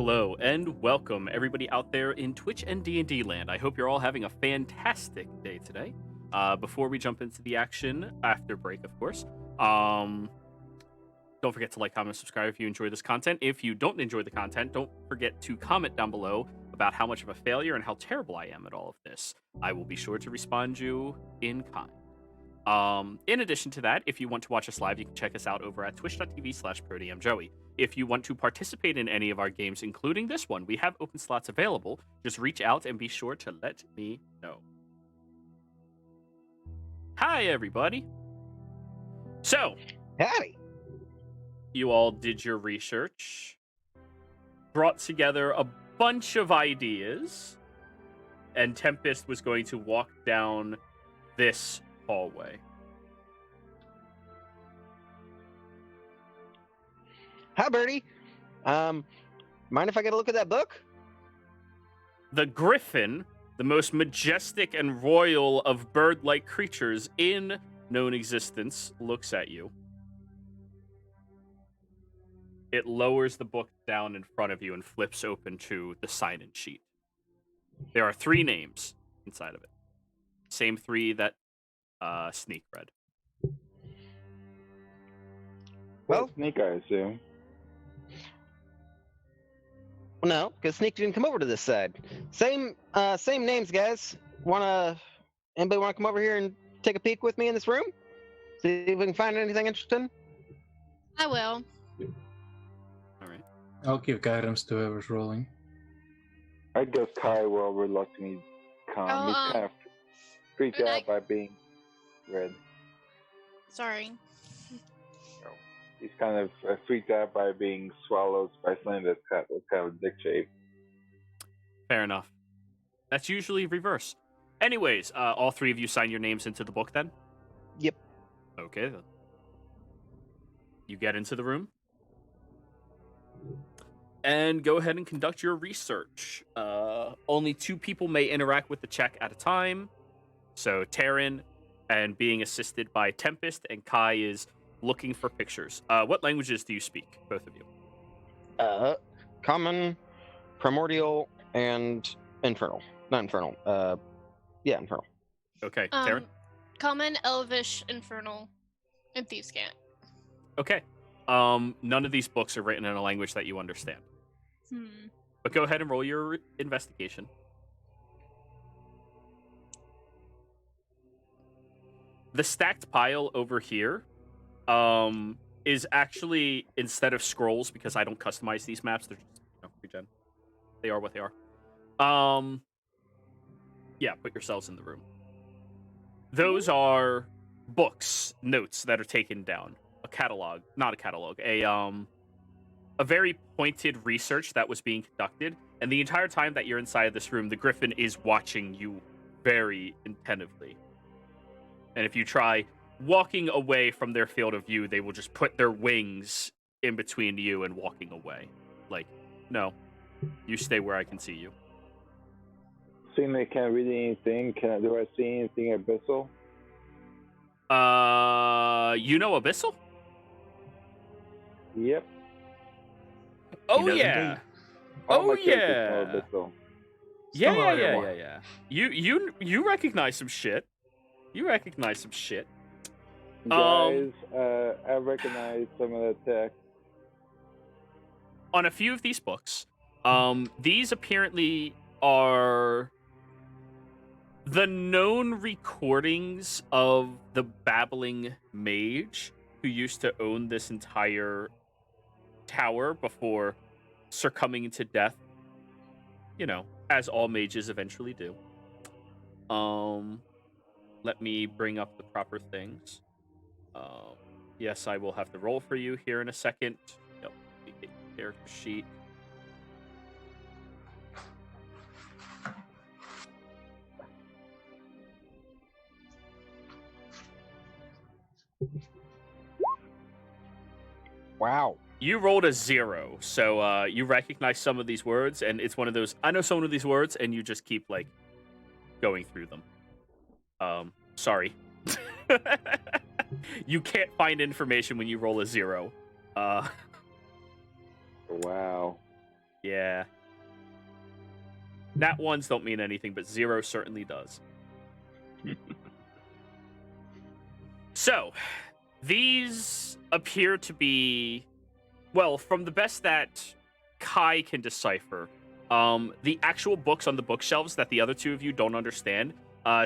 Hello and welcome everybody out there in Twitch and D&D land. I hope you're all having a fantastic day today. Before we jump into the action, after break of course, don't forget to like, comment, subscribe if you enjoy this content. If you don't enjoy the content, don't forget to comment down below about how much of a failure and how terrible I am at all of this. I will be sure to respond you in kind. In addition to that, if you want to watch us live, you can check us out over at twitch.tv/ProDMJoey. If you want to participate in any of our games, including this one, we have open slots available. Just reach out and be sure to let me know. Hi, everybody. So, howdy. You all did your research, brought together a bunch of ideas, and Tempest was going to walk down this hallway. Hi, Birdie. Mind if I get a look at that book? The griffin, the most majestic and royal of bird-like creatures in known existence, looks at you. It lowers the book down in front of you and flips open to the sign-in sheet. There are 3 names inside of it. Same 3 that Sneak read. Well, Sneak, I assume. Well, no, because Sneak didn't come over to this side. Same names, guys. Anybody wanna come over here and take a peek with me in this room? See if we can find anything interesting? I will. All right. I'll give guidance to whoever's rolling. I guess Kai will reluctantly come. Oh, He's kind of freaked good out night. by being read. Sorry. He's kind of freaked out by being swallowed by something that's kind of dick shaped. Fair enough. That's usually reverse. Anyways, all 3 of you sign your names into the book then? Yep. Okay, then. You get into the room. And go ahead and conduct your research. Only 2 people may interact with the check at a time. So Taryn, and being assisted by Tempest, and Kai is looking for pictures. What languages do you speak, both of you? Common, Primordial, and Infernal. Not Infernal. Yeah, Infernal. Okay, Taryn? Common, Elvish, Infernal, and Thieves' Cant. Okay. None of these books are written in a language that you understand. But go ahead and roll your investigation. The stacked pile over here is actually, instead of scrolls, because I don't customize these maps, they're just, regen. They are what they are. Yeah, put yourselves in the room. Those are books, notes that are taken down. A catalog, not a catalog, a very pointed research that was being conducted, and the entire time that you're inside of this room, the griffin is watching you very attentively. And if you try walking away from their field of view, they will just put their wings in between you and walking away. Like, no, you stay where I can see you. Seeing they can't read anything, do I see anything abyssal? You know Abyssal? Yep. Oh yeah. All Oh my characters yeah. know abyssal. Yeah. You recognize some shit. You recognize some shit. Guys, I recognize some of the text. On a few of these books, these apparently are the known recordings of the Babbling Mage, who used to own this entire tower before succumbing to death. You know, as all mages eventually do. Let me bring up the proper things. Yes, I will have to roll for you here in a second. Yep, character sheet. Wow. You rolled a 0, so you recognize some of these words, and it's one of those, I know some of these words, and you just keep, like, going through them. Sorry. You can't find information when you roll a 0. Wow. Yeah. Nat 1s don't mean anything, but 0 certainly does. So, these appear to be, well, from the best that Kai can decipher, the actual books on the bookshelves that the other two of you don't understand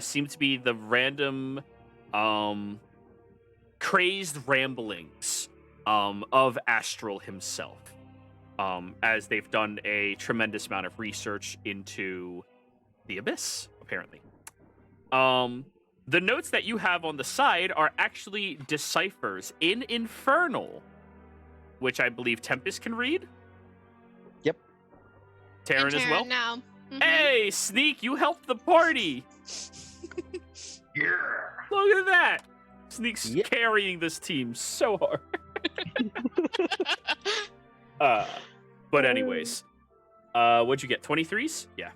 seem to be the random, crazed ramblings of Astral himself, as they've done a tremendous amount of research into the Abyss, apparently. The notes that you have on the side are actually deciphers in Infernal, which I believe Tempest can read. Yep. Taryn as well. Now. Mhm. Hey, Sneak, you helped the party. Yeah. Look at that. Sneak's Yep. carrying this team so hard. But anyways, what'd you get? 23s? Yeah.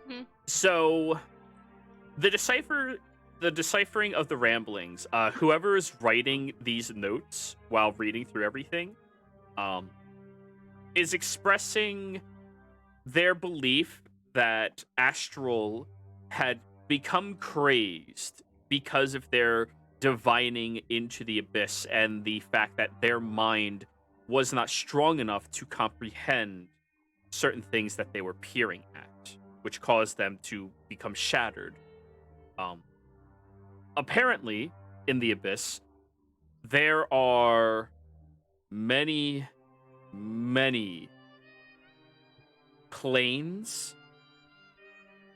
Mhm. So the deciphering of the ramblings, whoever is writing these notes while reading through everything, is expressing their belief that Astral had become crazed because of their divining into the Abyss and the fact that their mind was not strong enough to comprehend certain things that they were peering at, which caused them to become shattered. Apparently, in the Abyss, there are many, many planes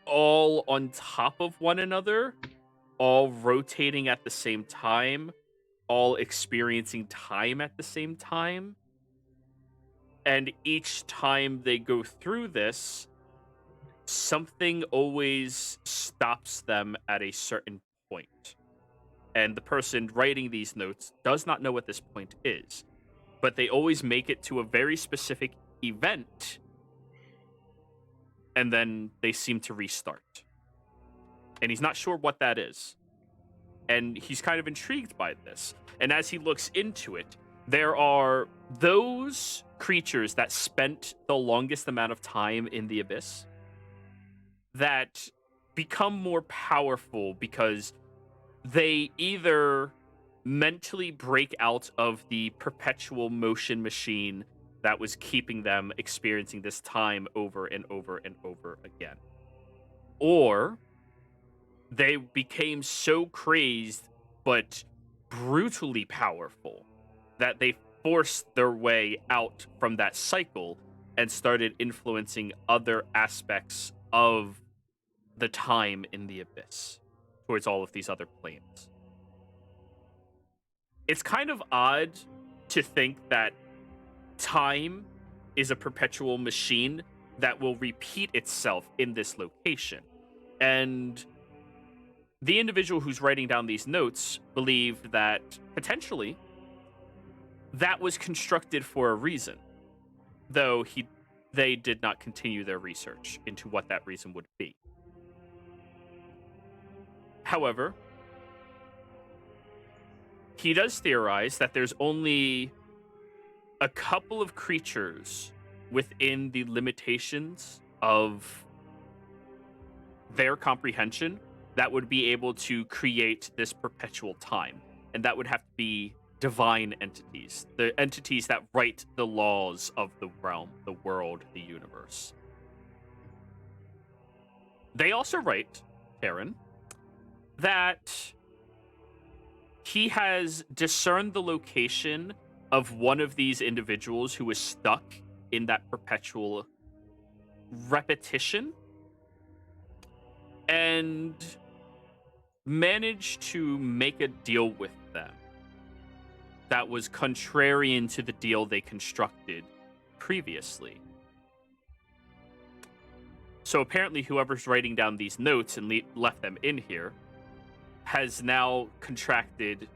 all on top of one another, all rotating at the same time, all experiencing time at the same time. And each time they go through this, something always stops them at a certain point. And the person writing these notes does not know what this point is, but they always make it to a very specific event, and then they seem to restart. And he's not sure what that is. And he's kind of intrigued by this. And as he looks into it, there are those creatures that spent the longest amount of time in the Abyss that become more powerful because they either mentally break out of the perpetual motion machine that was keeping them experiencing this time over and over and over again, or they became so crazed but brutally powerful that they forced their way out from that cycle and started influencing other aspects of the time in the Abyss towards all of these other planes. It's kind of odd to think that time is a perpetual machine that will repeat itself in this location. And the individual who's writing down these notes believed that potentially that was constructed for a reason, though they did not continue their research into what that reason would be. However, he does theorize that there's only a couple of creatures within the limitations of their comprehension that would be able to create this perpetual time. And that would have to be divine entities, the entities that write the laws of the realm, the world, the universe. They also write, Karen, that he has discerned the location of one of these individuals who is stuck in that perpetual repetition and managed to make a deal with them that was contrarian to the deal they constructed previously. So apparently whoever's writing down these notes and left them in here has now contracted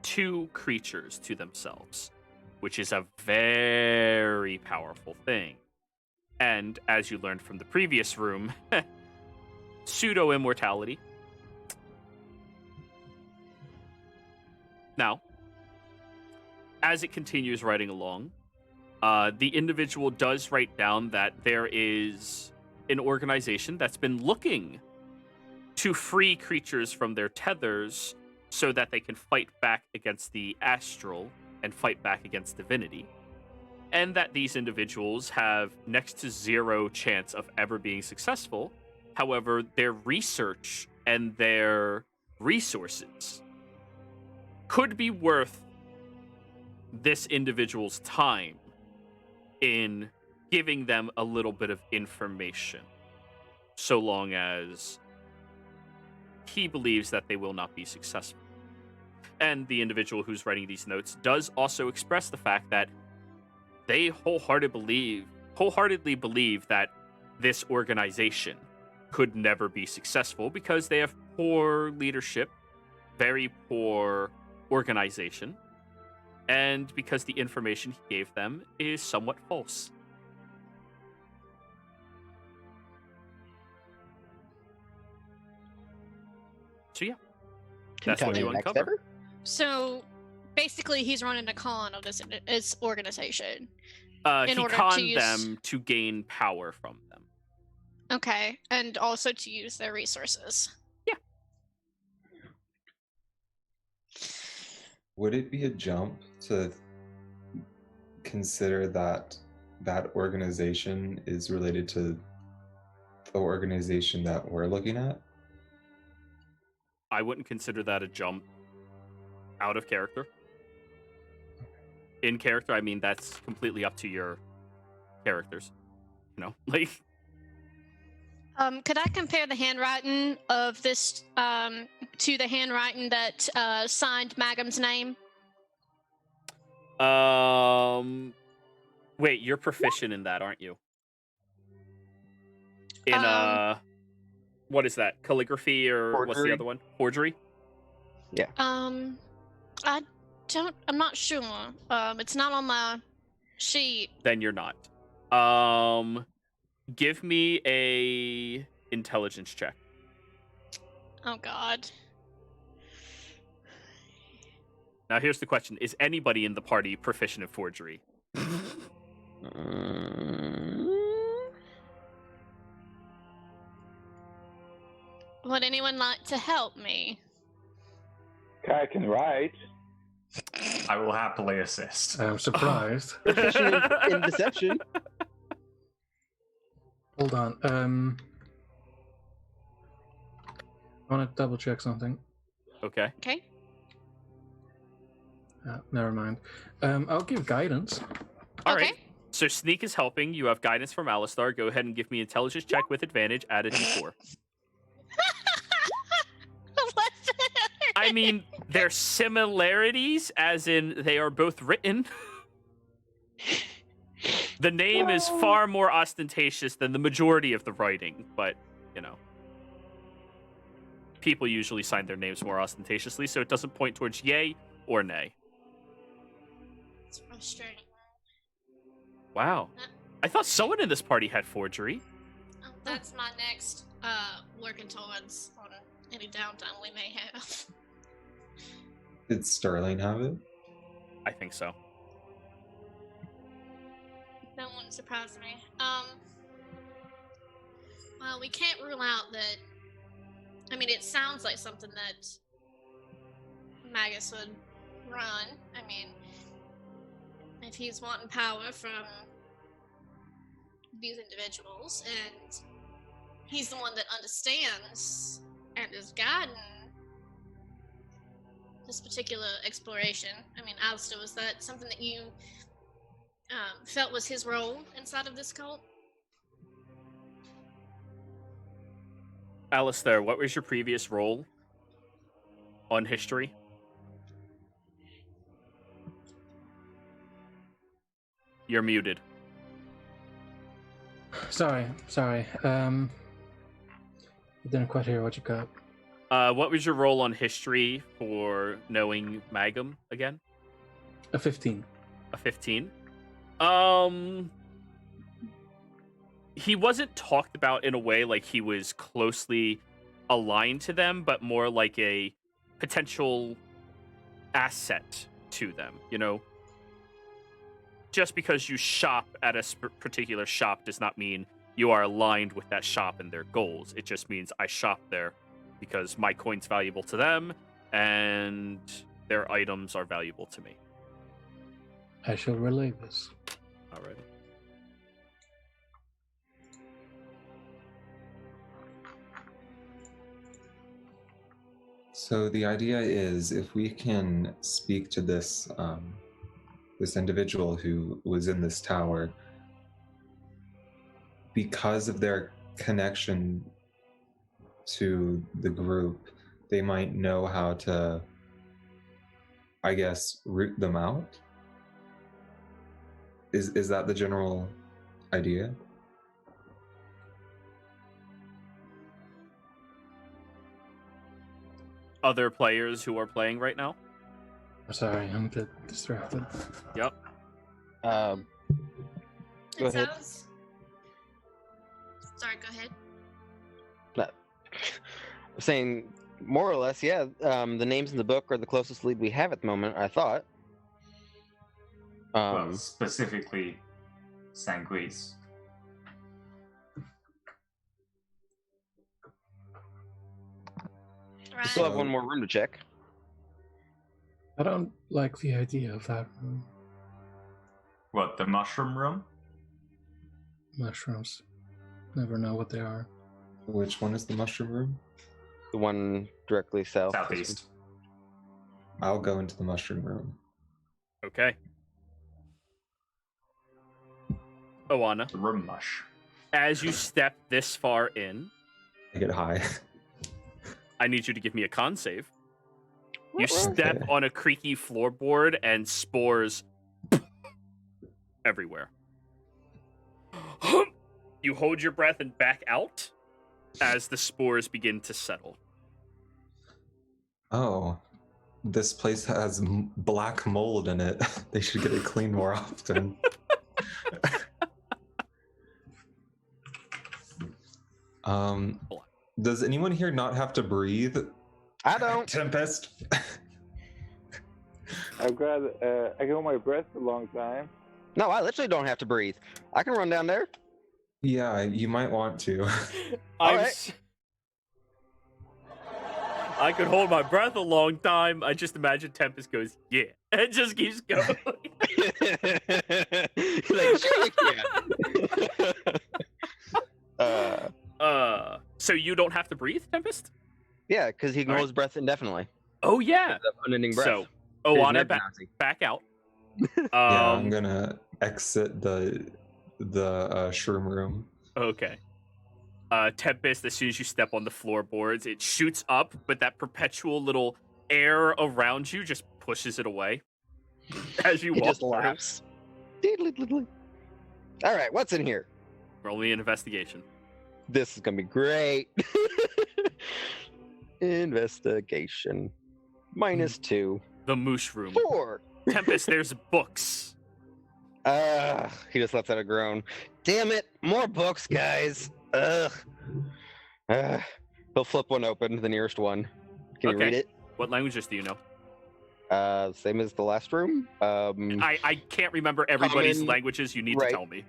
2 creatures to themselves, which is a very powerful thing. And as you learned from the previous room, pseudo-immortality. Now, as it continues writing along, The individual does write down that there is an organization that's been looking to free creatures from their tethers so that they can fight back against the astral and fight back against divinity. And that these individuals have next to zero chance of ever being successful. However, their research and their resources could be worth this individual's time in giving them a little bit of information, so long as he believes that they will not be successful. And the individual who's writing these notes does also express the fact that they wholeheartedly believe that this organization could never be successful because they have poor leadership, very poor organization, and because the information he gave them is somewhat false. So yeah, that's what you uncover. So basically, he's running a con of this organization. He order conned to use- them to gain power from them. Okay, and also to use their resources. Yeah. Would it be a jump to consider that that organization is related to the organization that we're looking at? I wouldn't consider that a jump out of character. In character, I mean, that's completely up to your characters. You know, like... Could I compare the handwriting of this to the handwriting that signed Magam's name? Wait, you're proficient in that, aren't you? In what is that? Calligraphy or what's the Forgery? other one? Forgery? I'm not sure. It's not on my sheet. Then you're not. Give me a intelligence check. Oh God. Now here's the question: is anybody in the party proficient in forgery? Would anyone like to help me? I can write. I will happily assist. I'm surprised. Proficient in deception. Hold on. I want to double check something. Okay. Okay. Never mind. I'll give guidance. All Okay. right. So sneak is helping. You have guidance from Alistair. Go ahead and give me an intelligence check with advantage. Add a d4. I mean, they're similarities, as in they are both written. The name is far more ostentatious than the majority of the writing, but, you know. People usually sign their names more ostentatiously, so it doesn't point towards yay or nay. It's frustrating. Wow. I thought someone in this party had forgery. That's my next working towards on any downtime we may have. Did Sterling have it? I think so. That wouldn't surprise me. Well, we can't rule out that. I mean, it sounds like something that Magus would run. I mean, if he's wanting power from these individuals, and he's the one that understands and is guiding this particular exploration. I mean, Alistair, was that something that you felt was his role inside of this cult? Alistair, what was your previous role on history? You're muted. Sorry. I didn't quite hear what you got. What was your role on history for knowing Magam again? A 15. A 15? He wasn't talked about in a way like he was closely aligned to them, but more like a potential asset to them, you know? just because you shop at a particular shop does not mean you are aligned with that shop and their goals. It just means I shop there because my coin's valuable to them and their items are valuable to me. I shall relay this. All right. So the idea is, if we can speak to this this individual who was in this tower, because of their connection to the group, they might know how to, I guess, root them out. Is that the general idea? Other players who are playing right now? Sorry, I'm a bit distracted. Yep. Go It ahead. sounds. Sorry, go ahead. I'm saying more or less, yeah. The names in the book are the closest lead we have at the moment, I thought. Well, specifically, Sanguis. We still have one more room to check. I don't like the idea of that room. What, the mushroom room? Mushrooms. Never know what they are. Which one is the mushroom room? The one directly south. Southeast. I'll go into the mushroom room. Okay. Oana, The room mush. as you step this far in, I get high. I need you to give me a con save. You Okay. step on a creaky floorboard and spores everywhere. You hold your breath and back out as the spores begin to settle. Oh, this place has black mold in it. They should get it cleaned more often. Does anyone here not have to breathe? I don't. Tempest. I've got I can hold my breath a long time. No, I literally don't have to breathe. I can run down there. Yeah, you might want to. All right. I could hold my breath a long time. I just imagine Tempest goes, yeah, and just keeps going. Like, sure you can. So you don't have to breathe, Tempest? Yeah, because he can All hold his breath indefinitely. Oh, yeah. Unending breath. So, There's Oana, never back, Nazi. back out. Yeah, I'm gonna exit the shroom room. Okay. Tempest, as soon as you step on the floorboards, it shoots up, but that perpetual little air around you just pushes it away as you He walk just through. laughs. All right, what's in here? Roll me an investigation. This is gonna be great. Investigation. -2. The moosh room. 4. Tempest, there's books. He just lets out a groan. Damn it! More books, guys. Ugh. He'll flip one open, the nearest one. Can you Okay. read it? What languages do you know? Same as the last room. I can't remember everybody's Common- languages. You need right. to tell me.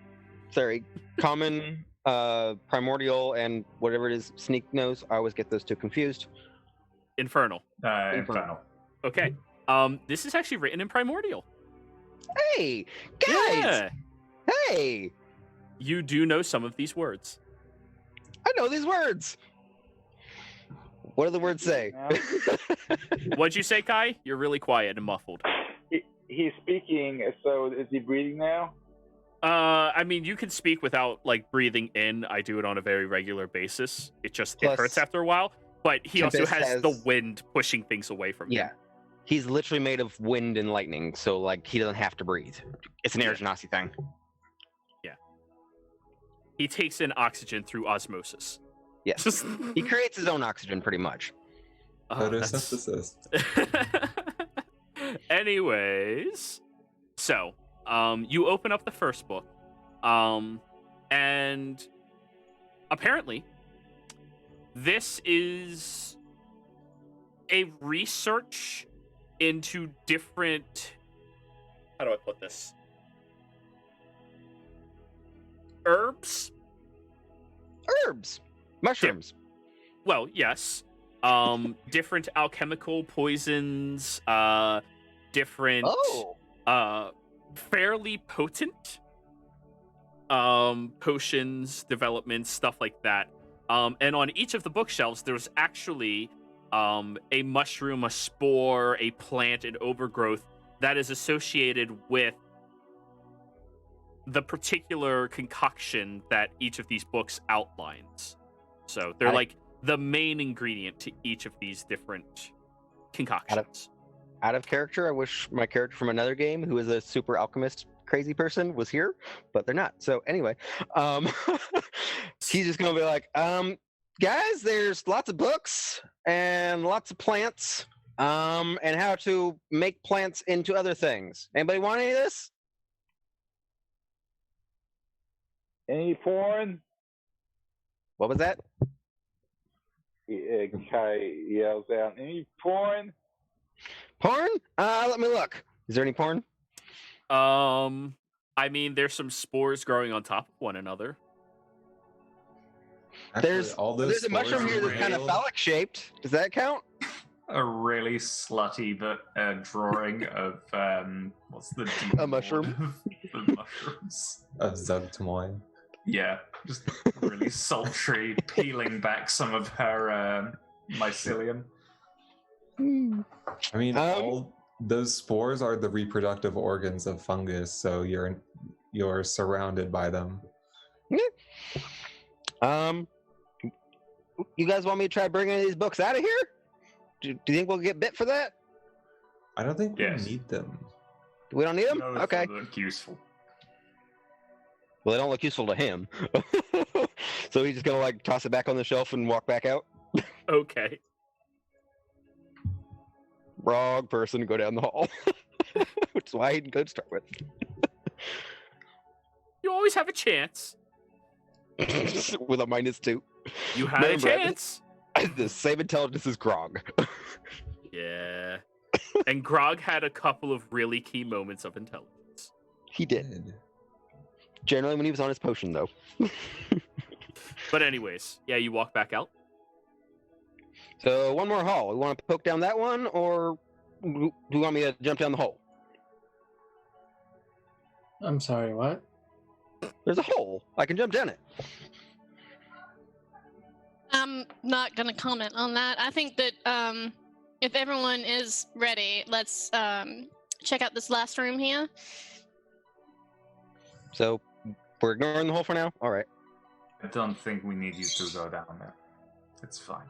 Sorry, common, primordial, and whatever it is Sneak knows. I always get those two confused. Infernal. Infernal. Okay. This is actually written in primordial. Hey, guys! Yeah. Hey, You do know some of these words. I know these words. What do the words say? What'd you say, Kai? You're really quiet and muffled. He's speaking, so is he breathing now? I mean, you can speak without like breathing in. I do it on a very regular basis. It Plus, hurts after a while. But he also Tempest has the has- wind pushing things away from him. Yeah. He's literally made of wind and lightning, so like he doesn't have to breathe. It's an air genasi thing. He takes in oxygen through osmosis. Yes. He creates his own oxygen pretty much. That's- Photosynthesis. Anyways, so you open up the first book, and apparently this is a research into different. How do I put this? herbs. Herbs, mushrooms. Well, yes. Different alchemical poisons, different fairly potent potions, developments, stuff like that. And on each of the bookshelves, there's actually a mushroom, a spore, a plant, an overgrowth that is associated with the particular concoction that each of these books outlines. So they're like the main ingredient to each of these different concoctions. Out of character, I wish my character from another game, who is a super alchemist crazy person, was here, but they're not. So anyway, he's just gonna be like, guys, there's lots of books and lots of plants, and how to make plants into other things. Anybody want any of this? Any porn? What was that? Kai yells out, any porn? Porn? Let me look. Is there any porn? I mean, there's some spores growing on top of one another. Actually, There's all those there's a spores mushroom are here that's kind of real. phallic shaped. Does that count? A really slutty but drawing of what's the A mushroom? the mushrooms. Of Zugtamoy. Yeah, just really sultry, peeling back some of her mycelium. I mean, all those spores are the reproductive organs of fungus, so you're surrounded by them. You guys want me to try bringing these books out of here? Do you think we'll get bit for that? I don't think Yes. we need them. We don't need them? Those Okay. look useful. Well, they don't look useful to him. So he's just gonna like toss it back on the shelf and walk back out. Okay. Wrong person to go down the hall. Which is why he didn't go to start with. You always have a chance. With a -2. You had a Remember, chance. The same intelligence as Grog. Yeah. And Grog had a couple of really key moments of intelligence. He did. Generally when he was on his potion, though. But anyways, yeah, you walk back out. So one more hall. We want to poke down that one, or do you want me to jump down the hole? I'm sorry, what? There's a hole. I can jump down it. I'm not gonna comment on that. I think that if everyone is ready, let's check out this last room here. So we're ignoring the hole for now? Alright. I don't think we need you to go down there. It's fine.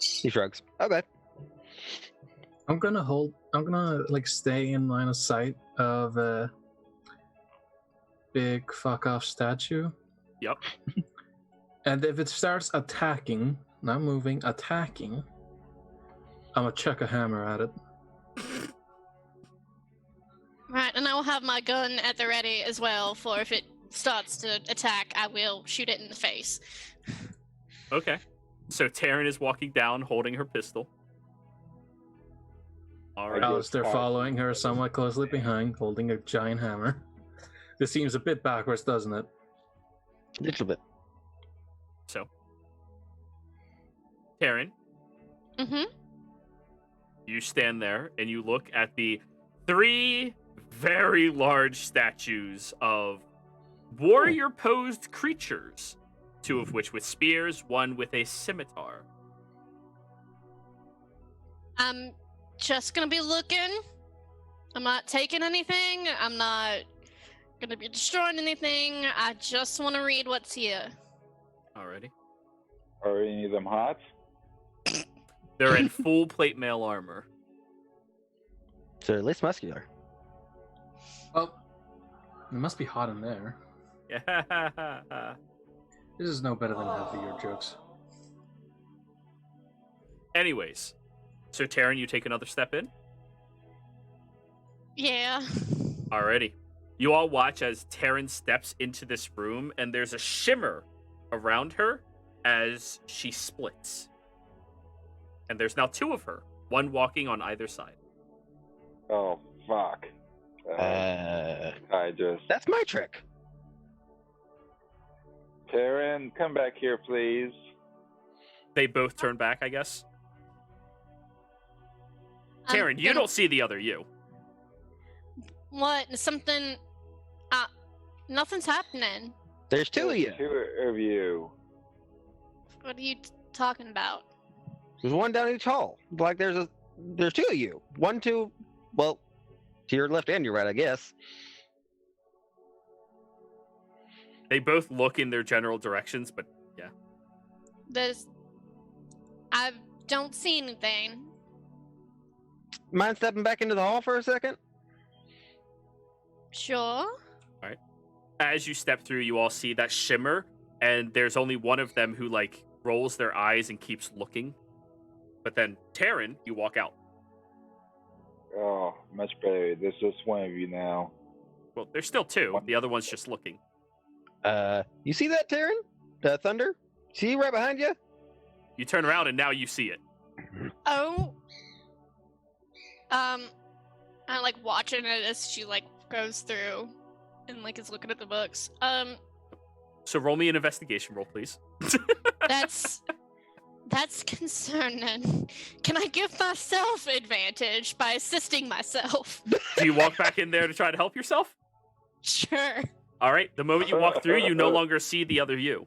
He shrugs. Okay. I'm gonna like stay in line of sight of a big fuck off statue. Yep. And if it starts attacking, not moving, attacking, I'm gonna chuck a hammer at it. Right, and I will have my gun at the ready as well for if it starts to attack, I will shoot it in the face. Okay. So Taryn is walking down holding her pistol. All right. Alistair following her somewhat closely behind, holding a giant hammer. This seems a bit backwards, doesn't it? A little bit. So, Taryn, Mm-hmm. you stand there and you look at the 3 very large statues of warrior-posed creatures, 2 of which with spears, 1 with a scimitar. I'm just gonna be looking. I'm not taking anything. I'm not gonna be destroying anything. I just want to read what's here. Alrighty. Are any of them hot? They're in full plate mail armor. So at least muscular. Oh, it must be hot in there. Yeah. This is no better than half of your jokes. Anyways, so Taryn, you take another step in. Yeah. Alrighty. You all watch as Taryn steps into this room, and there's a shimmer around her as she splits. And there's now 2 of her, 1 walking on either side. Oh, fuck. I just... That's my trick. Taryn, come back here, please. They both turn back, I guess. Taryn, you don't see the other you. What? Something... nothing's happening. There's two of you. Two of you. What are you talking about? There's one down each hall. Like there's two of you. One to, well, to your left and your right, I guess. They both look in their general directions, but yeah. I don't see anything. Mind stepping back into the hall for a second? Sure. As you step through, you all see that shimmer, and there's only one of them who, like, rolls their eyes and keeps looking. But then, Taryn, you walk out. Oh, much better. There's just one of you now. Well, there's still two. The other one's just looking. You see that, Taryn? Thunder? See right behind you? You turn around, and now you see it. Oh. I like watching it as she like goes through and like is looking at the books. So roll me an investigation roll, please. That's concerning. Can I give myself advantage by assisting myself? Do you walk back in there to try to help yourself? Sure. All right. The moment you walk through, you no longer see the other you.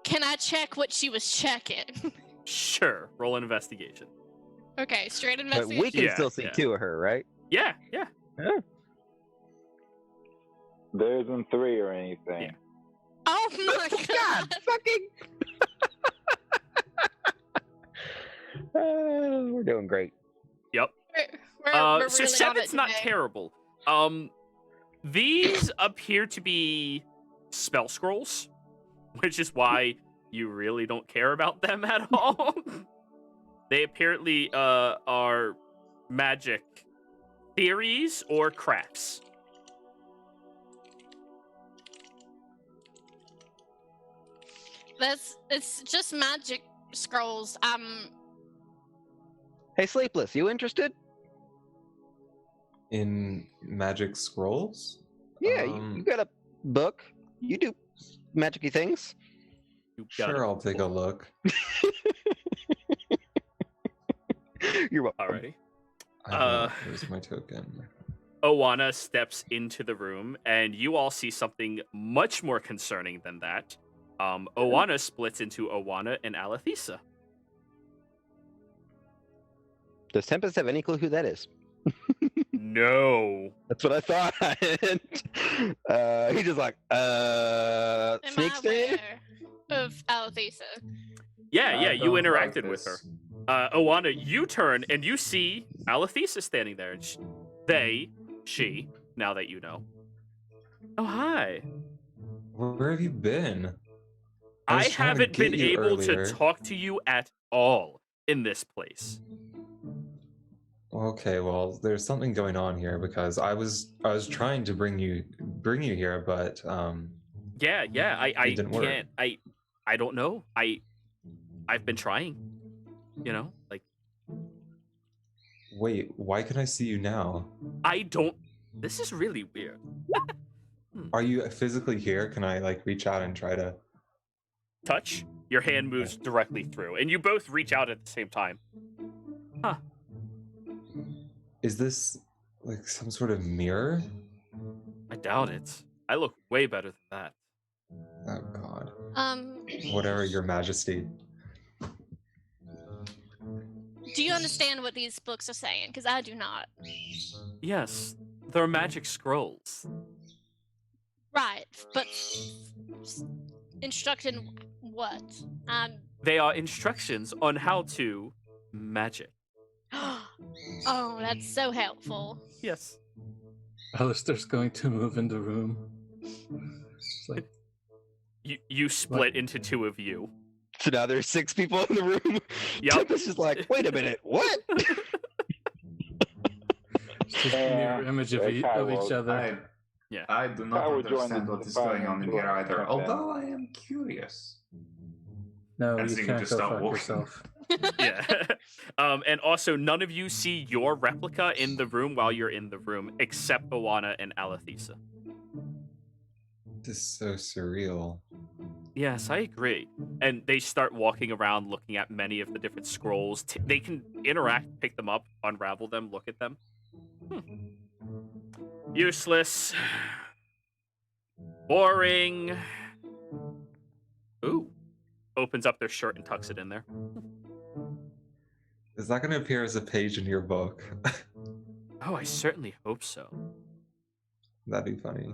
Can I check what she was checking? Sure. Roll an investigation. Okay, straight But investigation. we can still see two of her, right? Yeah. There isn't three or anything. Yeah. Oh my god! Fucking. We're doing great. Yep. We're So really on it seven's not today. terrible. These appear to be spell scrolls, which is why you really don't care about them at all. They apparently are magic theories or crafts. It's just magic scrolls. Hey, Sleepless, you interested? In magic scrolls? Yeah, you got a book. You do magic-y things. You got Sure, it. I'll take a look. You're welcome. Alrighty. Here's my token. Owana steps into the room, and you all see something much more concerning than that. Owana splits into Owana and Alethisa. Does Tempest have any clue who that is? No. That's what I thought. He's just like, Am sneaks I in? aware of Alethisa? Yeah, you don't like interacted with her. this. Owana, you turn, and you see Alethisa standing there. And she, now that you know. Oh, hi. Where have you been? I was trying to haven't been get you able earlier. to talk to you at all in this place. Okay, well, there's something going on here because I was trying to bring you here, but Yeah, I It didn't work. can't. I don't know. I've been trying. You know, like wait, why can I see you now? I don't. This is really weird. Are you physically here? Can I like reach out and try to? Touch. Your hand moves directly through, and you both reach out at the same time. Huh. Is this like some sort of mirror? I doubt it. I look way better than that. Oh God. Whatever, Your Majesty. Do you understand what these books are saying? Because I do not. Yes, they're magic scrolls. Right, but instructing what? They are instructions on how to magic. Oh, that's so helpful. Yes. Alistair's going to move in the room. It's like, You split into two of you. So now there's 6 people in the room. Yup. Tempest is like, wait a minute, what? it's just a mirror image of, Yeah, of each other. Yeah. I do not I would join understand the what is going on in here department. either, although I am curious. No, And you so you can't just go start fuck walking. yourself. Yeah. And also, none of you see your replica in the room while you're in the room, except Owana and Alethisa. This is so surreal. Yes, I agree. And they start walking around looking at many of the different scrolls. They can interact, pick them up, unravel them, look at them. Useless. Boring. Ooh. Opens up their shirt and tucks it in there. Is that going to appear as a page in your book? Oh, I certainly hope so. That'd be funny.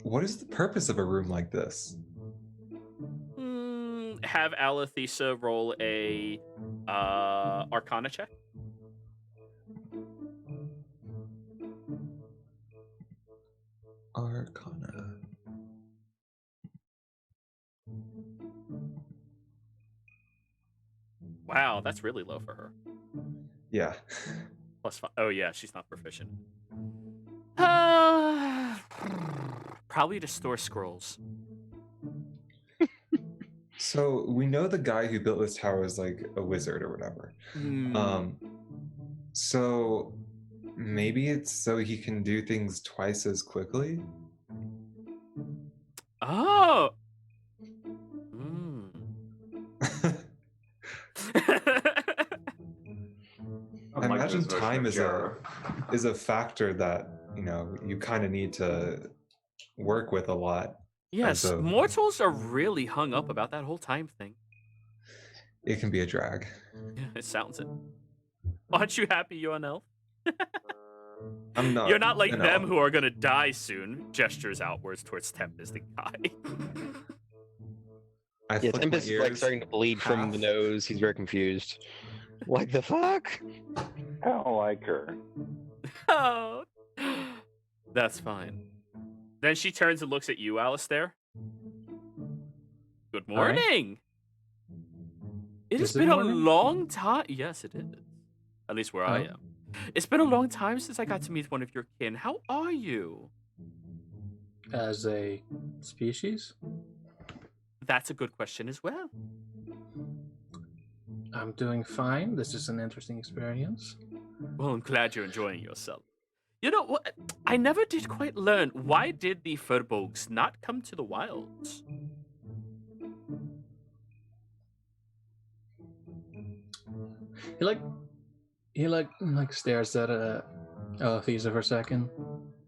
What is the purpose of a room like this? Have Alethisa roll a Arcana check. Arcana. Wow, that's really low for her. Yeah. +5. Oh yeah, she's not proficient. Probably to store scrolls. So we know the guy who built this tower is like a wizard or whatever. So maybe it's so he can do things twice as quickly? Oh. I imagine time is a factor that, you know, you kind of need to work with a lot. Yes, mortals are really hung up about that whole time thing. It can be a drag. Yeah, it sounds it. Aren't you happy you're an elf? I'm not. You're not like them who are gonna die soon. Gestures outwards towards Tempest, the guy. Yeah, Tempest is like starting to bleed from the nose. He's very confused. Like the fuck? I don't like her. Oh, that's fine. Then she turns and looks at you, Alistair. Good morning. It has been a long time. Yes, it is. At least where I am. It's been a long time since I got to meet one of your kin. How are you? As a species? That's a good question as well. I'm doing fine. This is an interesting experience. Well, I'm glad you're enjoying yourself. You know what? I never did quite learn. Why did the Furbolgs not come to the wilds? He stares at Alethisa for a second,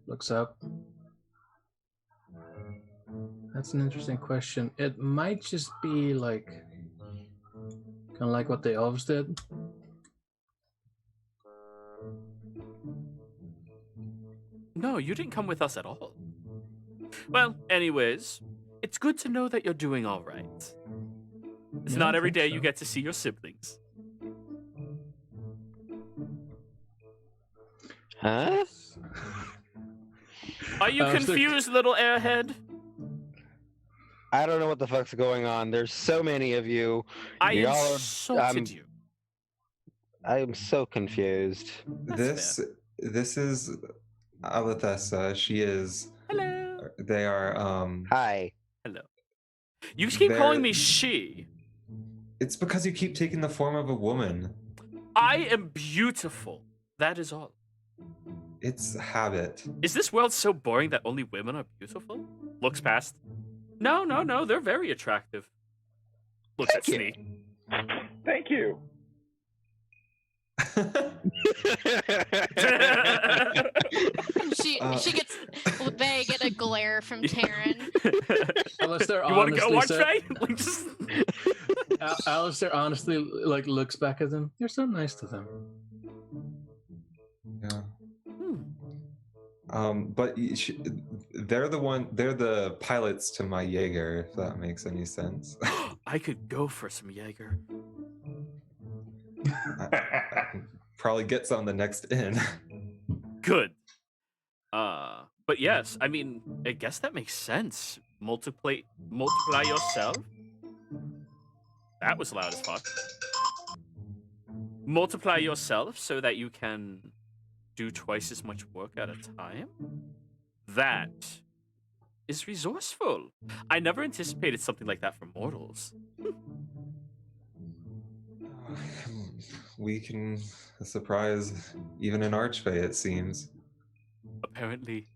looks up. That's an interesting question. It might just be like kind of like what the elves did. No, you didn't come with us at all. Well, anyways, it's good to know that you're doing all right. It's not every day you get to see your siblings. Huh? Are you confused, little airhead? I don't know what the fuck's going on. There's so many of you. I insulted you. I am so confused. This is Alethisa. She is. Hello. They are. Hi. Hello. You keep calling me she. It's because you keep taking the form of a woman. I am beautiful. That is all. It's habit. Is this world so boring that only women are beautiful? Looks past. No. They're very attractive. Looks at Sneak. Thank you. She gets. They get a glare from Taryn. Alistair, you want to go one Trey? Alistair honestly looks back at them. You're so nice to them. Yeah. But they're the pilots to my Jaeger, if that makes any sense. I could go for some Jaeger. I can probably get some the next inn. Good. But yes, I mean, I guess that makes sense. Multiply yourself. That was loud as fuck. Multiply yourself so that you can do twice as much work at a time? That is resourceful. I never anticipated something like that for mortals. We can surprise even an archfey, it seems. Apparently.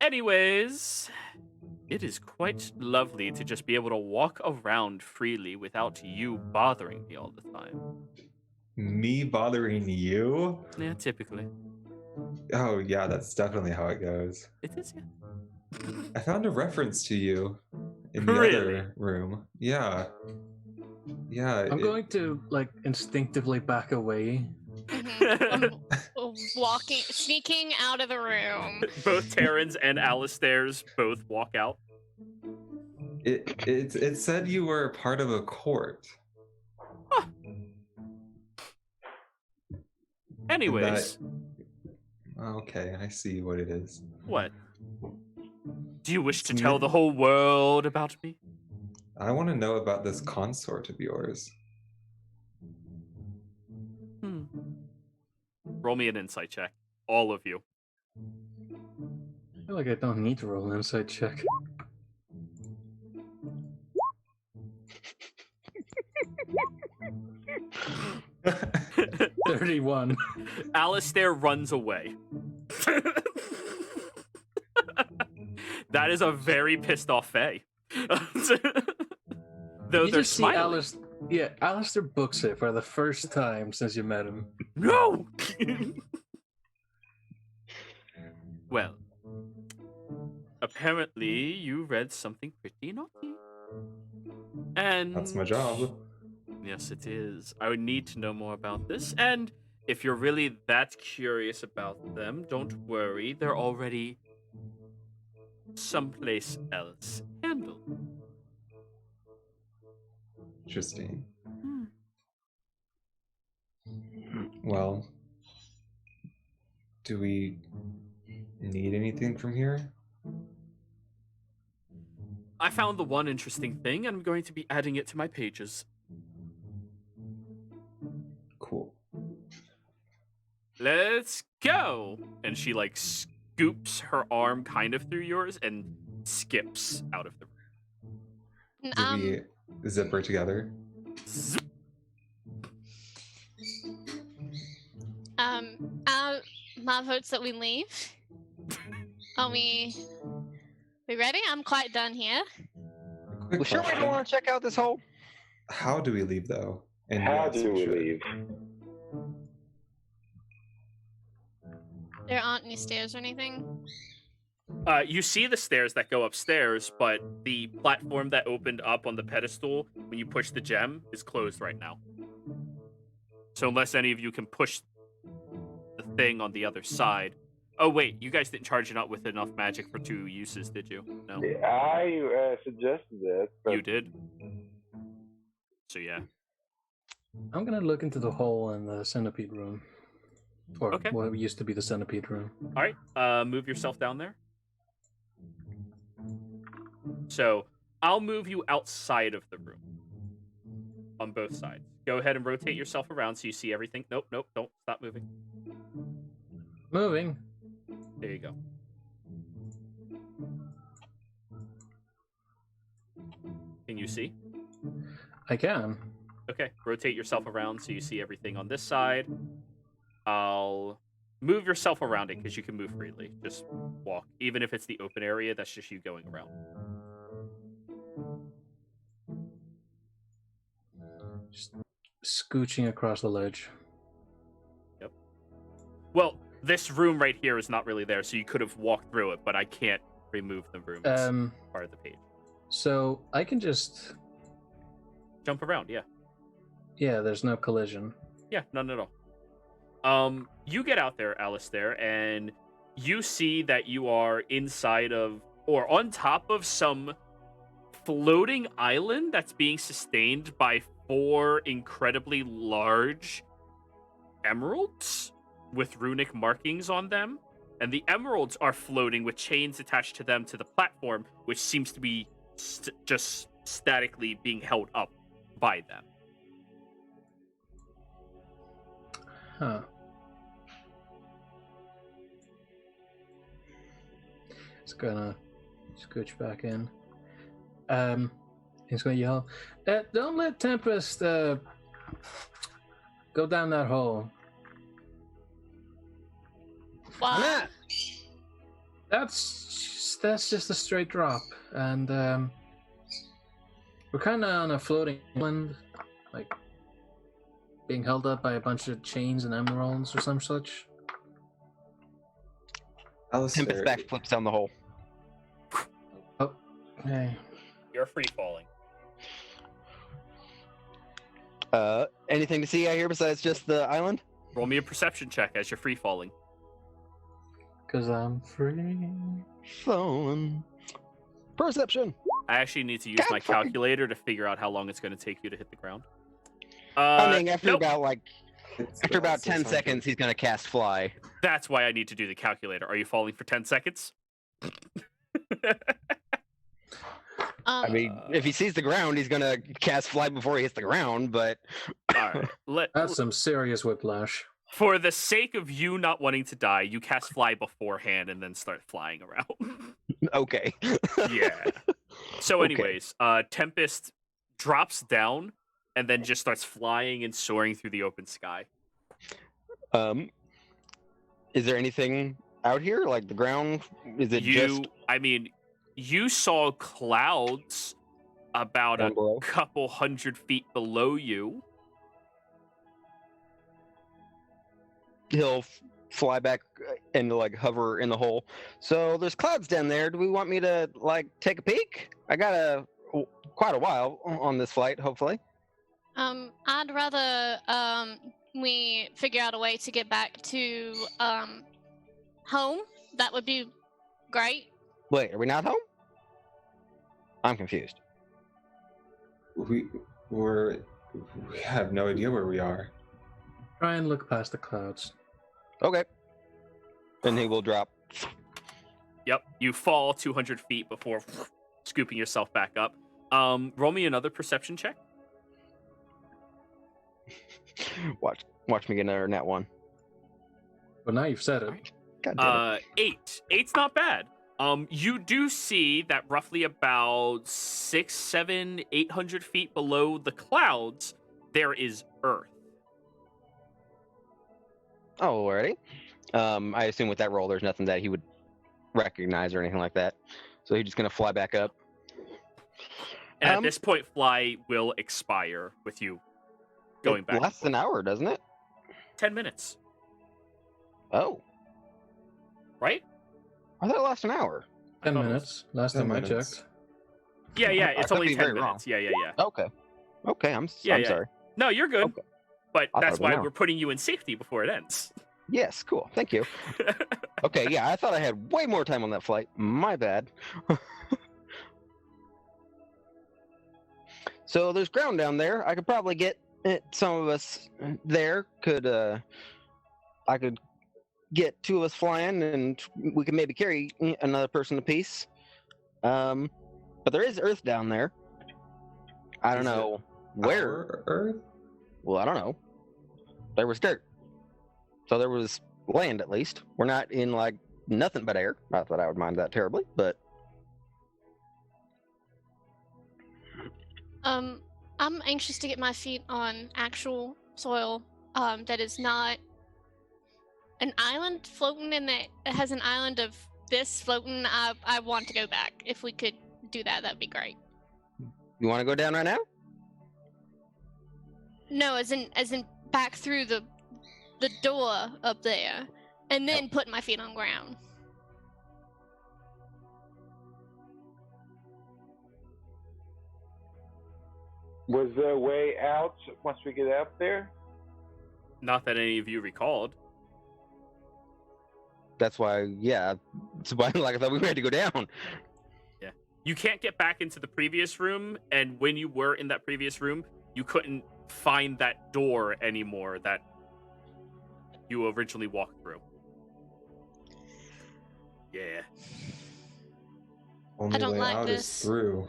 Anyways, it is quite lovely to just be able to walk around freely without you bothering me all the time. Me bothering you? Yeah, typically. Oh, yeah, that's definitely how it goes. It is, yeah. I found a reference to you in the Really? other room. Yeah. Yeah. I'm going to like instinctively back away. Sneaking out of the room. Both Terrans and Alistair's both walk out. It said you were part of a court. Huh. Anyways. Okay, I see what it is. What? Do you wish to tell the whole world about me? I want to know about this consort of yours. Roll me an insight check. All of you. I feel like I don't need to roll an insight check. 31. Alistair runs away. That is a very pissed off Fae. Though You they're just see smiling. Alistair books it for the first time since you met him. No! Well, apparently you read something pretty naughty. And That's my job. yes, it is. I would need to know more about this. And if you're really that curious about them, don't worry. They're already someplace else handled. Interesting. Well, do we need anything from here? I found the one interesting thing, and I'm going to be adding it to my pages. Cool. Let's go! And she, like, scoops her arm kind of through yours and skips out of the room. Do we zipper together? Zip. My vote's that we leave. Are we ready? I'm quite done here. Quick We sure we question. don't want to check out this hole? How do we leave, though? And How yes, do we should. leave? There aren't any stairs or anything. You see the stairs that go upstairs, but the platform that opened up on the pedestal when you push the gem is closed right now. So unless any of you can push the thing on the other side. Oh wait, you guys didn't charge it up with enough magic for 2 uses, did you? No, I suggested it, but you did. So yeah. I'm gonna look into the hole in the centipede room. Or Okay. what used to be the centipede room. All right, move yourself down there. So I'll move you outside of the room on both sides. Go ahead and rotate yourself around so you see everything. Nope, don't stop moving. Moving. There you go. Can you see? I can. Okay, rotate yourself around so you see everything on this side. I'll move yourself around it because you can move freely. Just walk. Even if it's the open area, that's just you going around. Just scooching across the ledge. Yep. Well, this room right here is not really there, so you could have walked through it, but I can't remove the room. It's part of the page. So I can just Jump around, yeah. Yeah, there's no collision. Yeah, none at all. You get out there, Alistair, and you see that you are inside of, or on top of, some floating island that's being sustained by 4 incredibly large emeralds with runic markings on them. And the emeralds are floating with chains attached to them to the platform, which seems to be just statically being held up by them. Huh. It's gonna scooch back in. He's gonna yell, "Don't let Tempest go down that hole." Why? Matt! That's just a straight drop, and we're kind of on a floating island, like being held up by a bunch of chains and emeralds or some such. Alistair, Tempest back flips down the hole. Oh, okay. You're free falling. Anything to see out here besides just the island? Roll me a perception check as you're free falling. Because I'm free. Falling. Perception. I actually need to use my God, fucking- calculator to figure out how long it's going to take you to hit the ground. I mean, after nope. about it's after about 10 600. seconds, he's gonna cast fly. That's why I need to do the calculator. Are you falling for 10 seconds? I mean, if he sees the ground, he's gonna cast fly before he hits the ground. But All right. That's some serious whiplash. For the sake of you not wanting to die, you cast fly beforehand and then start flying around. okay. Yeah. So, Okay. anyways, Tempest drops down and then just starts flying and soaring through the open sky. Is there anything out here, like the ground? Is it just I mean, you saw clouds about down a below? couple 100 feet below you. He'll fly back and like hover in the hole. So there's clouds down there. Do we want me to like take a peek? I got quite a while on this flight, hopefully. I'd rather we figure out a way to get back to home. That would be great. Wait, are we not home? I'm confused. We have no idea where we are. Try and look past the clouds. Okay. And he will drop. Yep, you fall 200 feet before scooping yourself back up. Roll me another perception check. Watch me get another nat one. But now you've said it. God damn it. 8. 8's not bad. You do see that roughly about 6, 7, 800 feet below the clouds, there is Earth. Oh, already. I assume with that roll, there's nothing that he would recognize or anything like that. So he's just gonna fly back up. And at this point, fly will expire with you going It back. lasts an hour, doesn't it? 10 minutes, Oh, right? I thought it lasts an hour. 10 thought it minutes. Last 10 time I minutes. checked. Yeah, yeah, I it's could only be 10 very wrong. minutes. Yeah. Okay. Okay, I'm Yeah. sorry. No, you're good. Okay. But I that's thought it was why an hour. we're putting you in safety before it ends. Yes, cool. Thank you. Okay, yeah, I thought I had way more time on that flight. My bad. So there's ground down there. I could probably get some of us there. I could get 2 of us flying, and we could maybe carry another person apiece. But there is Earth down there. I don't Is it know where. Our Earth? Well, I don't know. There was dirt. So there was land, at least. We're not in, like, nothing but air. Not that I would mind that terribly, but... I'm anxious to get my feet on actual soil that is not an island floating in that it has an island of this floating. I want to go back. If we could do that, that'd be great. You want to go down right now? No, as in back through the door up there, and then put my feet on ground. Was there a way out once we get out there? Not that any of you recalled. That's why, yeah. That's why, like, I thought we had to go down. You can't get back into the previous room, and when you were in that previous room, you couldn't find that door anymore that you originally walked through. Yeah. Only don't way like out this. is through.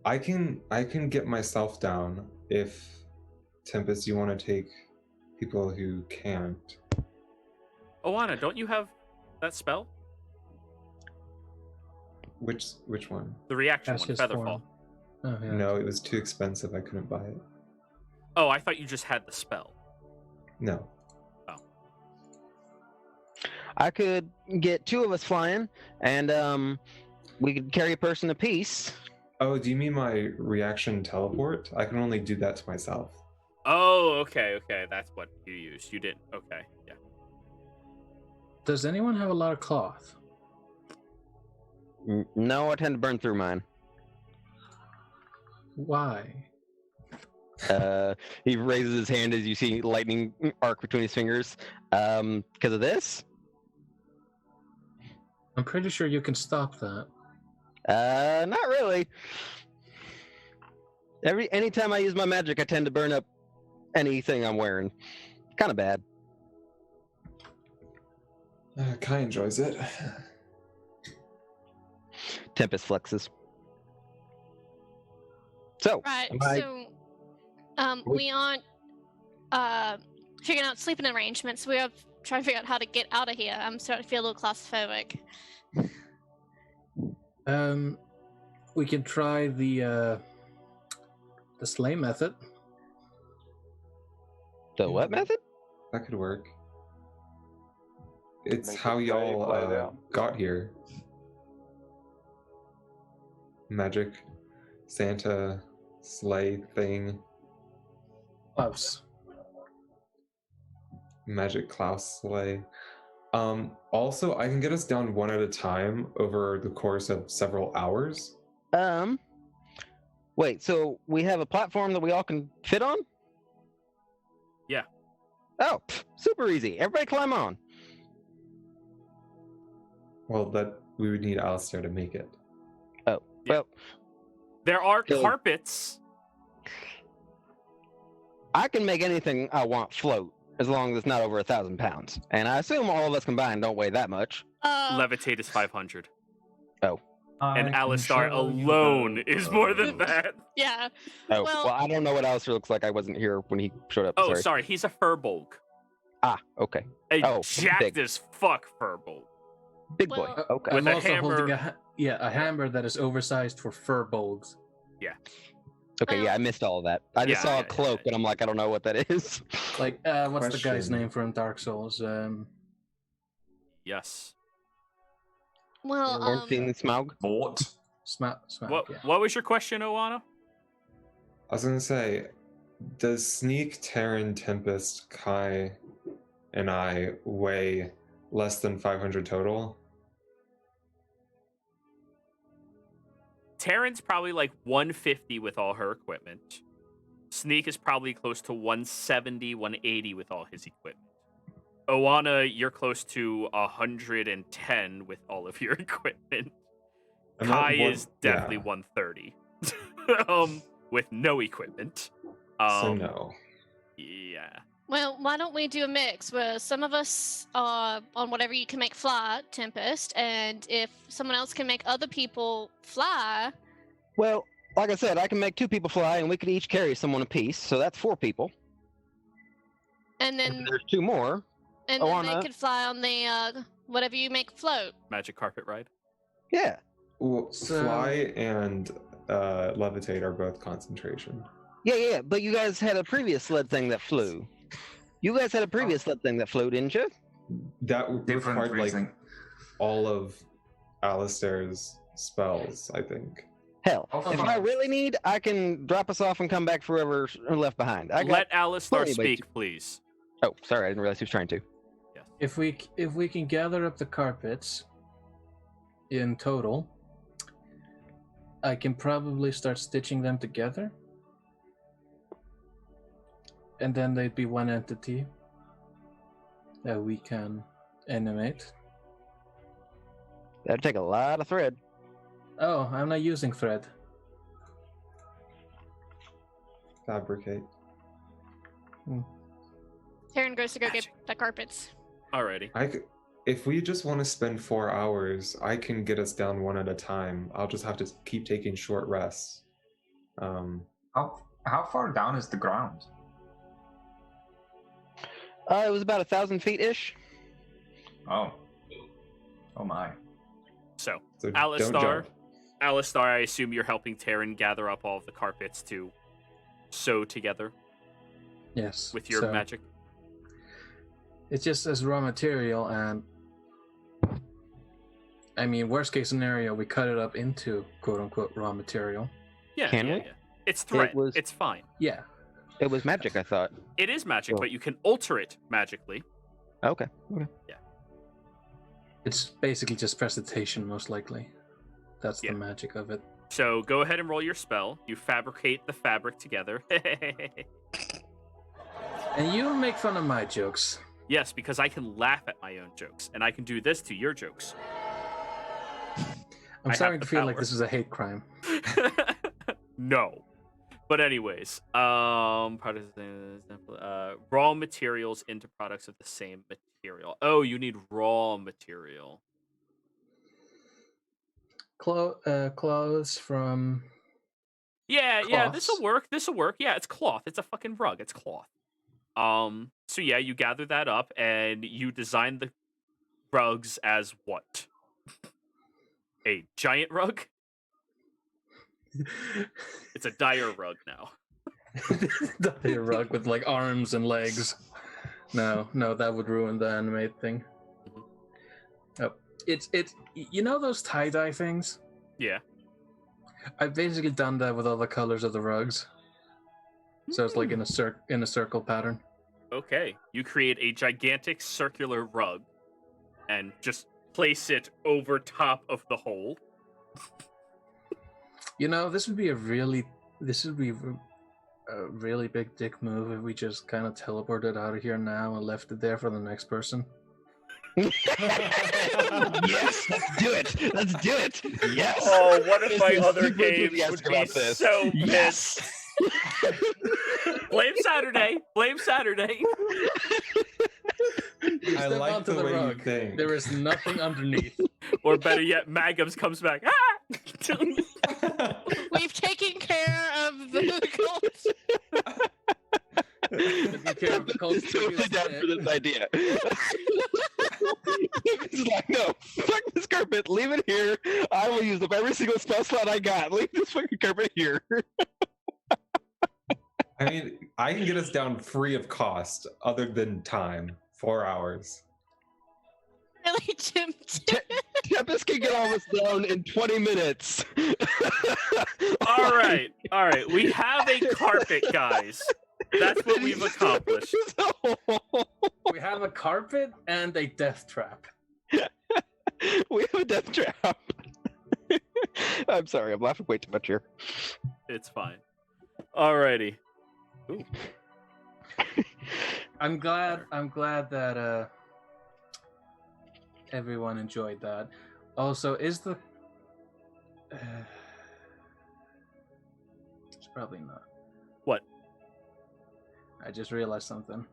I can get myself down if Tempest, you want to take people who can't. Oh, Anna, don't you have that spell? Which one? The reaction Cast one, his Featherfall. form. Oh, yeah. No, it was too expensive. I couldn't buy it. Oh, I thought you just had the spell. No. I could get 2 of us flying, and we could carry a person apiece. Oh, do you mean my reaction teleport? I can only do that to myself. Oh, okay. That's what you used. You didn't. Okay, yeah. Does anyone have a lot of cloth? No, I tend to burn through mine. Why? He raises his hand as you see lightning arc between his fingers. Because of this? I'm pretty sure you can stop that. Not really. Anytime I use my magic, I tend to burn up anything I'm wearing. Kind of bad. Kai enjoys it. Tempest flexes. So, Right. I- So, we aren't figuring out sleeping arrangements. We're trying to figure out how to get out of here. I'm starting to feel a little claustrophobic. We can try the sleigh method. the what method? That could work. It's Make how it fly y'all down. got here. Magic, Santa, sleigh thing, Close. Magic Klaus sleigh. Also, I can get us down one at a time over the course of several hours. Wait, so we have a platform that we all can fit on? Yeah. Oh, super easy. Everybody climb on. Well, that we would need Alistair to make it. Oh, well, There are So- carpets. I can make anything I want float as long as it's not over 1,000 pounds. And I assume all of us combined don't weigh that much. Levitate is 500. I And can Alistair show you alone the- is more than that. Yeah. Oh, Well- well, I don't know what Alistair looks like. I wasn't here when he showed up. Oh, sorry. He's a furbolg. Ah, okay. A Oh, jacked big. as fuck furbolg. Big boy. Well- Okay. With I'm a also hammer- holding a hammer that is oversized for fur bulbs. Okay, yeah, I missed all of that. I just Yeah, saw yeah, a cloak, yeah. and I'm like, I don't know what that is. Like, what's the guy's Question. name from Dark Souls? Yes. Well, Ornstein Smaug? Bought. Smaug, What yeah. What was your question, Oana? I was gonna say, does Sneak, Terran, Tempest, Kai, and I weigh less than 500 total? Taryn's probably like 150 with all her equipment. Sneak is probably close to 170, 180 with all his equipment. Oana, you're close to 110 with all of your equipment. I'm not Kai one- is definitely yeah. 130. With no equipment. So no. Yeah. well, why don't we do a mix where some of us are on whatever you can make fly, Tempest, and if someone else can make other people fly, Well, like I said, I can make 2 people fly, and we could each carry someone apiece, so that's 4 people. and And then there's 2 more. and then Oana. they could fly on the whatever you make float. Magic carpet ride. Yeah. Well, So- Fly and Levitate are both concentration. Yeah, but you guys had a previous sled thing that flew. You guys had a previous sled thing that flew, didn't you? That Different required like reasoning. all of Alistair's spells, I think. Hell, Oh, if come I on. really need, I can drop us off and come back for whoever's left behind. I got... Let Alistair plenty of ways speak, please. Oh, sorry, I didn't realize he was trying to. If we can gather up the carpets in total, I can probably start stitching them together. And then they'd be one entity that we can animate. That'd take a lot of thread. Oh, I'm not using thread. Fabricate. Taryn goes to go get Magic. the carpets. Alrighty. If we just want to spend 4 hours, I can get us down one at a time. I'll just have to keep taking short rests. How far down is the ground? It was about 1,000 feet ish. Oh. Oh my. So, So don't Alistair, jump. Alistair, I assume you're helping Taryn gather up all of the carpets to sew together Yes. with your so magic. It's just as raw material, and I mean, worst case scenario, we cut it up into quote unquote raw material. Yeah, Can yeah, we? yeah. It's threat. It was- It's fine. Yeah. It was magic, I thought. It is magic, Well- but you can alter it magically. Okay. It's basically just presentation, most likely. That's Yeah. the magic of it. So go ahead and roll your spell. You fabricate the fabric together. And you make fun of my jokes. Yes, because I can laugh at my own jokes, and I can do this to your jokes. I'm I starting have to the feel like power. this is a hate crime. No. But anyways, part of the raw materials into products of the same material. Oh, you need raw material. Clothes from... Yeah, Cloths. this'll work. This'll work. Yeah, it's cloth. It's a fucking rug. It's cloth. So yeah, you gather that up and you design the rugs as what? A giant rug? It's a dire rug now. a rug with like arms and legs. No, that would ruin the anime thing. Oh, it's you know those tie-dye things? Yeah. I've basically done that with all the colors of the rugs. So it's like in a circle pattern. Okay. You create a gigantic circular rug and just place it over top of the hole. You know, this would be a really big dick move if we just kind of teleported out of here now and left it there for the next person. Yes, let's do it. Let's do it. Yes. Oh, what if This my is other super games would enthusiastic be about this. so Yes. pissed? Blame Saturday. Blame Saturday. You I step like onto the way you rug. think. There is nothing underneath. Or better yet, Magums comes back. Ah! We've taken care of the cult. Taking care of the cult. He's totally down for this idea. He's like, no, fuck this carpet. Leave it here. I will use up every single spell slot I got. Leave this fucking carpet here. I mean, I can get us down free of cost, other than time. 4 hours. Really, Jim? Tempest can get all this down in 20 minutes. All right. We have a carpet, guys. That's what we've accomplished. We have a carpet and a death trap. We have a death trap. I'm sorry, I'm laughing way too much here. It's fine. Alrighty. Ooh. I'm glad that everyone enjoyed that. Also, is the it's probably not. What? I just realized something.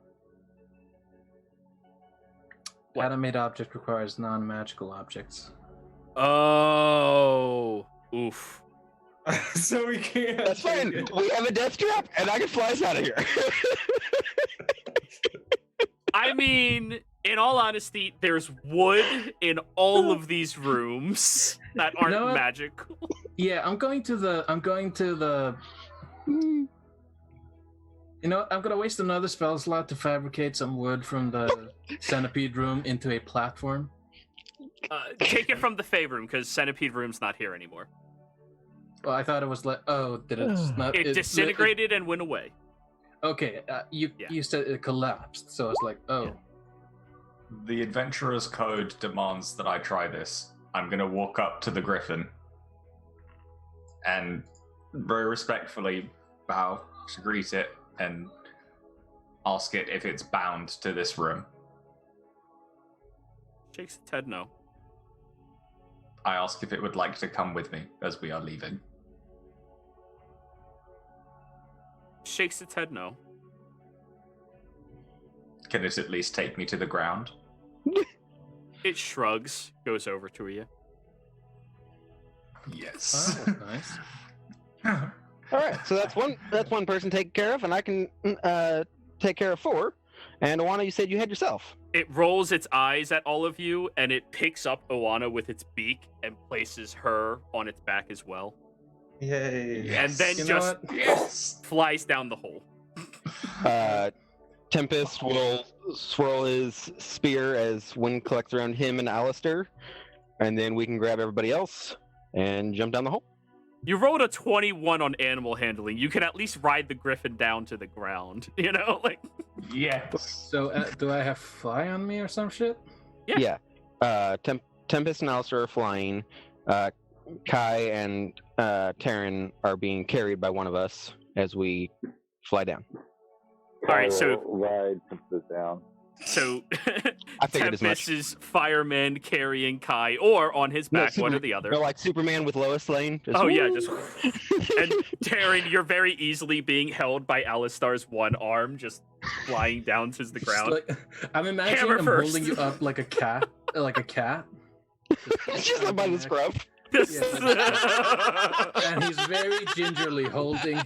What? Animate object requires non-magical objects. Oh. Oof. So we can't. That's fine. We have a death trap, and I can fly us out of here. I mean, in all honesty, there's wood in all of these rooms that aren't know what? magical. Yeah, I'm going to the You know what? I'm gonna waste another spell slot to fabricate some wood from the centipede room into a platform. Take it from the Fae room, because Centipede room's not here anymore. Well, I thought it was did it not? It disintegrated and went away. Okay, Yeah. you said it collapsed, so it's like, oh. Yeah. The Adventurer's Code demands that I try this. I'm going to walk up to the griffin and very respectfully bow to greet it and ask it if it's bound to this room. Shakes its head no. I ask if it would like to come with me as we are leaving. Shakes its head no. Can it at least take me to the ground? It shrugs, goes over to you. Yes. Oh, that's nice. All right, so that's one person taken care of, and I can take care of 4. And Oana, you said you had yourself. It rolls its eyes at all of you, and it picks up Oana with its beak and places her on its back as well. Yay. Yes. And then You know just what? Yes. flies down the hole. Tempest will swirl his spear as wind collects around him and Alistair, and then we can grab everybody else and jump down the hole. You rolled a 21 on animal handling. You can at least ride the griffin down to the ground. You know, like. Yes. So, do I have fly on me or some shit? Yeah. Tempest and Alistair are flying. Kai and Taryn are being carried by one of us as we fly down. All right, so ride Tempest down. So I figured as much. Tempest is fireman carrying Kai, or on his back, one or the other. They're like Superman with Lois Lane. Oh yeah, just and Taryn, you're very easily being held by Alistair's one arm, just flying down to the ground. Like, I'm imagining Hammer him first. holding you up like a cat, Just like by the scrub. And he's very gingerly holding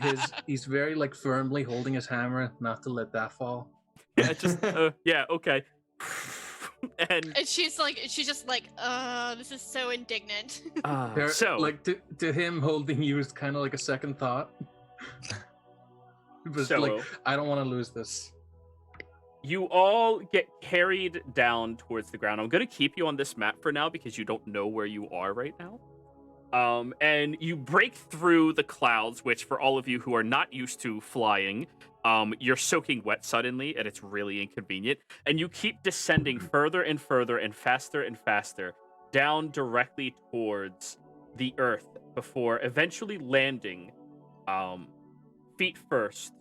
he's very like firmly holding his hammer not to let that fall. Yeah, just yeah, okay. And she's just like, this is so indignant. so like to him holding you is kind of like a second thought. But like, I don't want to lose this. You all get carried down towards the ground. I'm going to keep you on this map for now because you don't know where you are right now. And you break through the clouds, which for all of you who are not used to flying, you're soaking wet suddenly, and it's really inconvenient. And you keep descending further and further and faster down directly towards the earth before eventually landing feet first.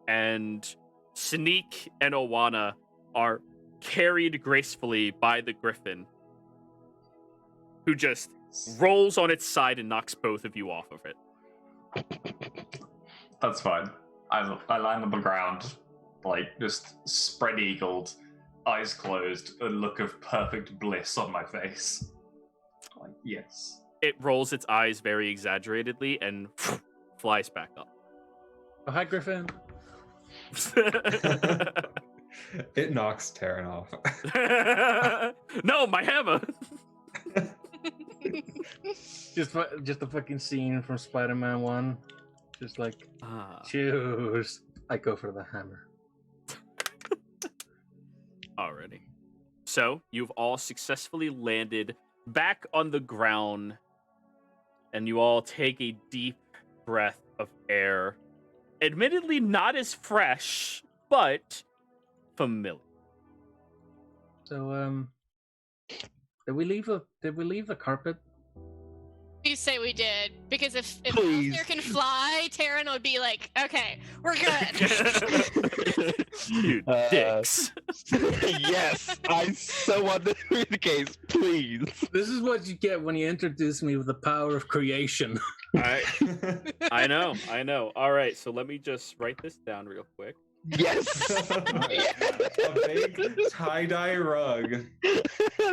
And Sneak and Owana are carried gracefully by the griffin, who just rolls on its side and knocks both of you off of it. That's fine. I land on the ground, like just spread-eagled, eyes closed, a look of perfect bliss on my face. Like, yes. It rolls its eyes very exaggerately and flies back up. Oh, hi, Griffin. It knocks Taryn off. No, my hammer. just the fucking scene from Spider-Man 1. Just like, choose. I go for the hammer. Alrighty. So, you've all successfully landed back on the ground, and you all take a deep breath of air. Admittedly, not as fresh, but familiar. So, did we leave the carpet? You say we did, because if Please. Alistair can fly, Taryn would be like, okay, we're good. You dicks. Yes, I so want this to be the case. Please. This is what you get when you introduce me with the power of creation. I know. All right, so let me just write this down real quick. Yes. A big tie-dye rug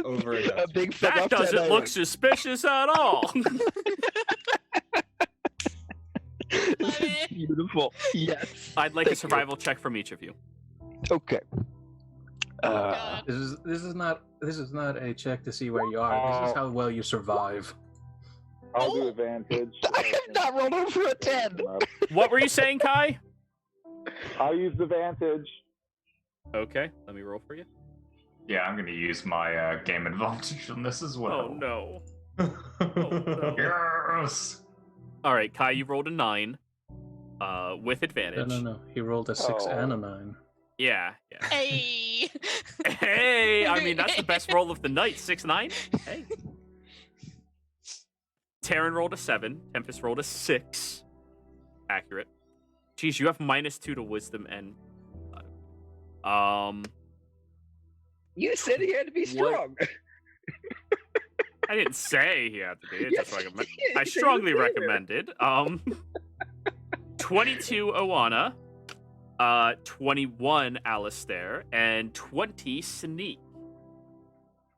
over it. A big fuck That off doesn't tie-dye look rug. suspicious at all. Beautiful. Yes. I'd like a Thank you. survival check from each of you. Okay. God. This is not a check to see where you are. This is how well you survive. I'll do advantage. I have not rolled over a 10. What were you saying, Kai? I'll use advantage. Okay, let me roll for you. Yeah, I'm going to use my game advantage on this as well. Oh no. Yes! All right, Kai, you rolled a 9 with advantage. No. He rolled a 6 Oh. and a 9. Yeah. Hey. Hey, I mean, that's the best roll of the night. 6-9. Hey. Taryn rolled a 7. Tempest rolled a 6. Accurate. Jeez, you have -2 to wisdom and... You said he had to be strong. I didn't say he had to be. It Yes, just recommend. you did. I You said he strongly was there. recommended. 22 Owana, 21 Alistair, and 20 Sneak.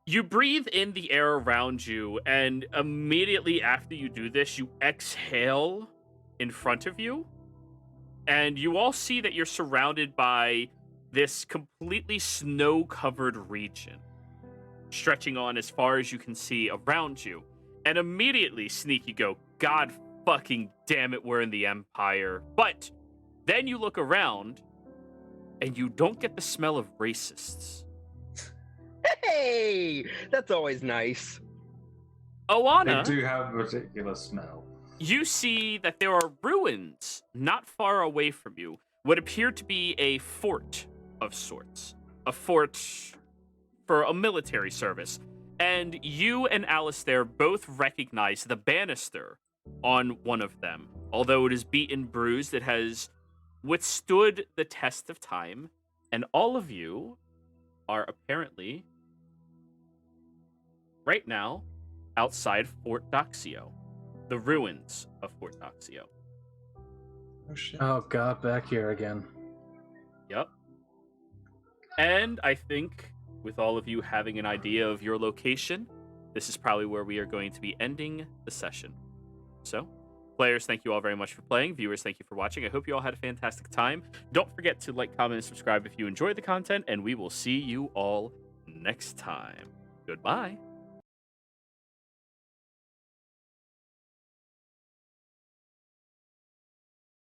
You breathe in the air around you, and immediately after you do this, you exhale in front of you, and you all see that you're surrounded by this completely snow-covered region, stretching on as far as you can see around you. And immediately, Sneak, you go, God fucking damn it, we're in the Empire. But then you look around, and you don't get the smell of racists. Hey, that's always nice. They Oana, do have a particular smell. you see that there are ruins not far away from you. What appear to be a fort of sorts. A fort for a military service. And you and Alistair both recognize the banister on one of them. Although it is beat and bruised, it has withstood the test of time. And all of you are apparently, right now, outside Fort Doxio. The ruins of Fort Doxio. Oh shit. Oh god, back here again. Yep. And I think with all of you having an idea of your location, this is probably where we are going to be ending the session. So, players, thank you all very much for playing. Viewers, thank you for watching. I hope you all had a fantastic time. Don't forget to like, comment, and subscribe if you enjoyed the content, and we will see you all next time. Goodbye.